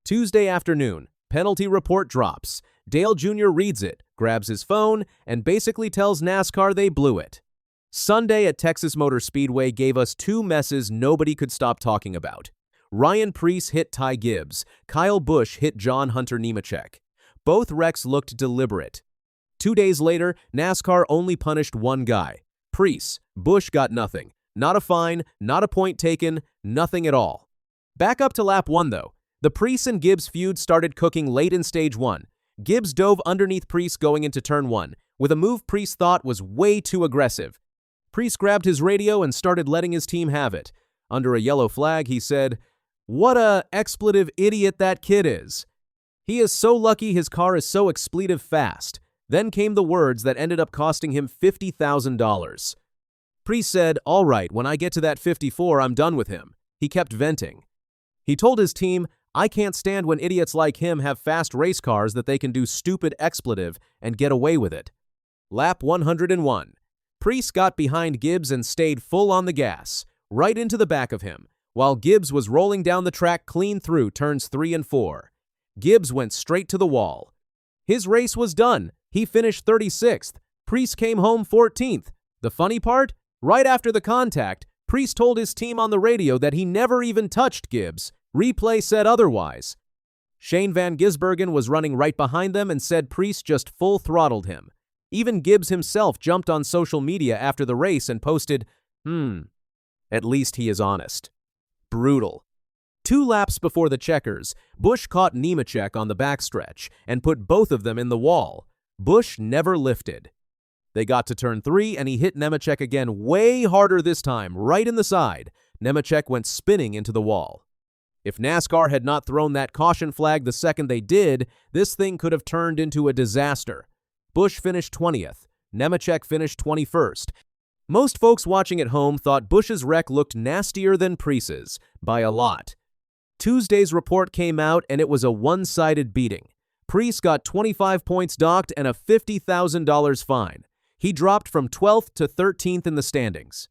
Tuesday afternoon, penalty report drops. Dale Jr. reads it, grabs his phone, and basically tells NASCAR they blew it. Sunday at Texas Motor Speedway gave us two messes nobody could stop talking about. Ryan Preece hit Ty Gibbs. Kyle Busch hit John Hunter Nemechek. Both wrecks looked deliberate. 2 days later, NASCAR only punished one guy. Preece. Busch got nothing. Not a fine, not a point taken, nothing at all. Back up to lap 1 though. The Preece and Gibbs feud started cooking late in stage 1. Gibbs dove underneath Preece going into turn 1, with a move Preece thought was way too aggressive. Preece grabbed his radio and started letting his team have it. Under a yellow flag, he said, "What a expletive idiot that kid is. He is so lucky his car is so expletive fast." Then came the words that ended up costing him $50,000. Preece said, "All right, when I get to that 54, I'm done with him." He kept venting. He told his team, "I can't stand when idiots like him have fast race cars that they can do stupid expletive and get away with it." Lap 101. Preece got behind Gibbs and stayed full on the gas, right into the back of him, while Gibbs was rolling down the track clean through turns 3 and 4. Gibbs went straight to the wall. His race was done. He finished 36th. Preece came home 14th. The funny part? Right after the contact, Preece told his team on the radio that he never even touched Gibbs. Replay said otherwise. Shane Van Gisbergen was running right behind them and said Preece just full throttled him. Even Gibbs himself jumped on social media after the race and posted, at least he is honest. Brutal. 2 laps before the checkers, Busch caught Nemechek on the backstretch and put both of them in the wall. Busch never lifted. They got to turn 3 and he hit Nemechek again way harder this time, right in the side. Nemechek went spinning into the wall. If NASCAR had not thrown that caution flag the second they did, this thing could have turned into a disaster. Busch finished 20th. Nemechek finished 21st. Most folks watching at home thought Busch's wreck looked nastier than Preece's, by a lot. Tuesday's report came out and it was a one-sided beating. Preece got 25 points docked and a $50,000 fine. He dropped from 12th to 13th in the standings.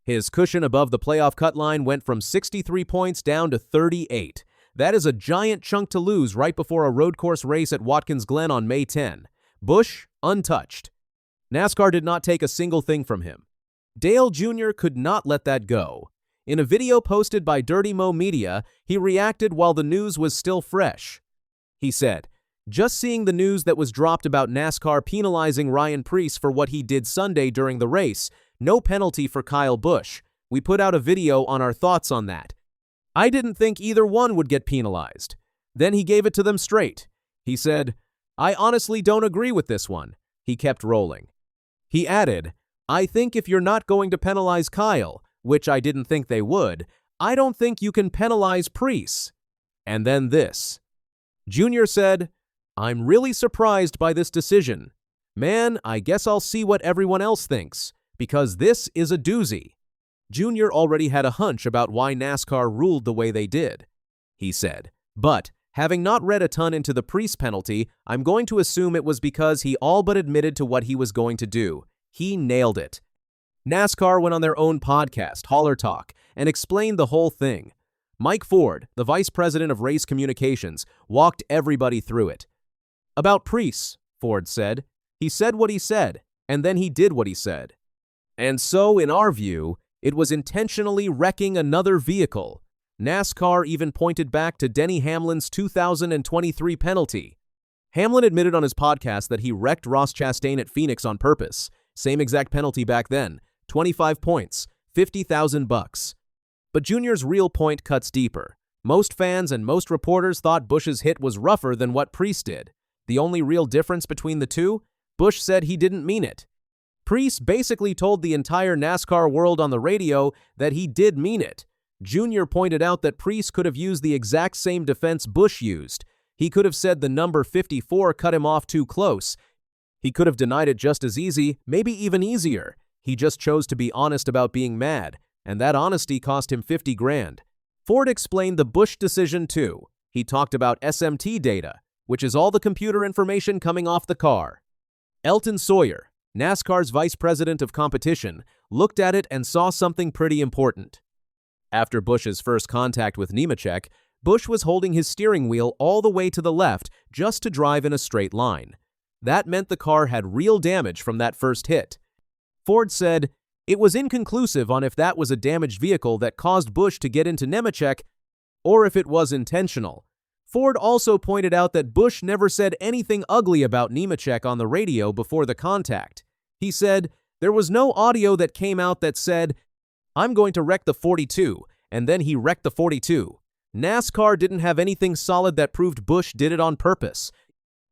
His cushion above the playoff cut line went from 63 points down to 38. That is a giant chunk to lose right before a road course race at Watkins Glen on May 10. Busch, untouched. NASCAR did not take a single thing from him. Dale Jr. could not let that go. In a video posted by Dirty Mo Media, he reacted while the news was still fresh. He said, "Just seeing the news that was dropped about NASCAR penalizing Ryan Preece for what he did Sunday during the race, no penalty for Kyle Busch. We put out a video on our thoughts on that. I didn't think either one would get penalized." Then he gave it to them straight. He said, "I honestly don't agree with this one." He kept rolling. He added, "I think if you're not going to penalize Kyle, which I didn't think they would, I don't think you can penalize Preece." And then this. Junior said, "I'm really surprised by this decision. Man, I guess I'll see what everyone else thinks, because this is a doozy." Junior already had a hunch about why NASCAR ruled the way they did. He said, "But, having not read a ton into the Preece penalty, I'm going to assume it was because he all but admitted to what he was going to do. He nailed it." NASCAR went on their own podcast, Hauler Talk, and explained the whole thing. Mike Ford, the vice president of race communications, walked everybody through it. About Preece, Ford said, "He said what he said, and then he did what he said. And so, in our view, it was intentionally wrecking another vehicle." NASCAR even pointed back to Denny Hamlin's 2023 penalty. Hamlin admitted on his podcast that he wrecked Ross Chastain at Phoenix on purpose. Same exact penalty back then, 25 points, $50,000. But Junior's real point cuts deeper. Most fans and most reporters thought Busch's hit was rougher than what Preece did. The only real difference between the two? Busch said he didn't mean it. Preece basically told the entire NASCAR world on the radio that he did mean it. Junior pointed out that Preece could have used the exact same defense Busch used. He could have said the number 54 cut him off too close. He could have denied it just as easy, maybe even easier. He just chose to be honest about being mad, and that honesty cost him $50,000. Ford explained the Busch decision too. He talked about SMT data, which is all the computer information coming off the car. Elton Sawyer, NASCAR's vice president of competition, looked at it and saw something pretty important. After Busch's first contact with Nemechek, Busch was holding his steering wheel all the way to the left just to drive in a straight line. That meant the car had real damage from that first hit. Ford said it was inconclusive on if that was a damaged vehicle that caused Busch to get into Nemechek or if it was intentional. Ford also pointed out that Busch never said anything ugly about Nemechek on the radio before the contact. He said there was no audio that came out that said, "I'm going to wreck the 42," and then he wrecked the 42. NASCAR didn't have anything solid that proved Busch did it on purpose.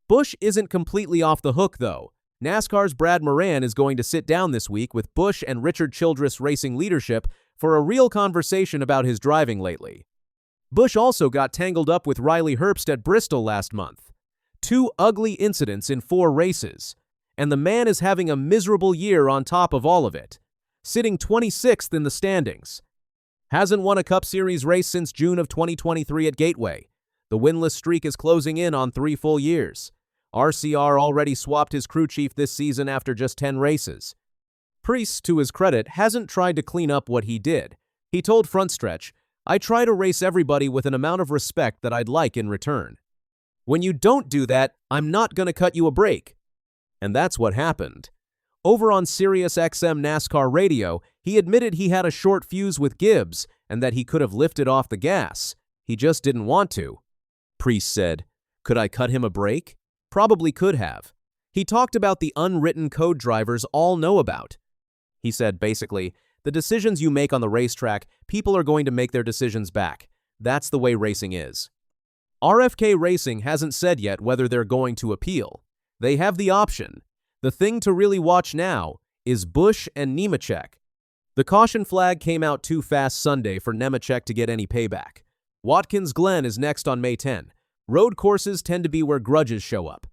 Busch isn't completely off the hook, though. NASCAR's Brad Moran is going to sit down this week with Busch and Richard Childress Racing leadership for a real conversation about his driving lately. Busch also got tangled up with Riley Herbst at Bristol last month. 2 ugly incidents in 4 races. And the man is having a miserable year on top of all of it, sitting 26th in the standings. Hasn't won a Cup Series race since June of 2023 at Gateway. The winless streak is closing in on 3 full years. RCR already swapped his crew chief this season after just 10 races. Preece, to his credit, hasn't tried to clean up what he did. He told Front Stretch, "I try to race everybody with an amount of respect that I'd like in return. When you don't do that, I'm not going to cut you a break." And that's what happened. Over on Sirius XM NASCAR radio, he admitted he had a short fuse with Gibbs and that he could have lifted off the gas. He just didn't want to. Preece said, "Could I cut him a break? Probably could have." He talked about the unwritten code drivers all know about. He said, basically, the decisions you make on the racetrack, people are going to make their decisions back. That's the way racing is. RFK Racing hasn't said yet whether they're going to appeal. They have the option. The thing to really watch now is Busch and Nemechek. The caution flag came out too fast Sunday for Nemechek to get any payback. Watkins Glen is next on May 10. Road courses tend to be where grudges show up.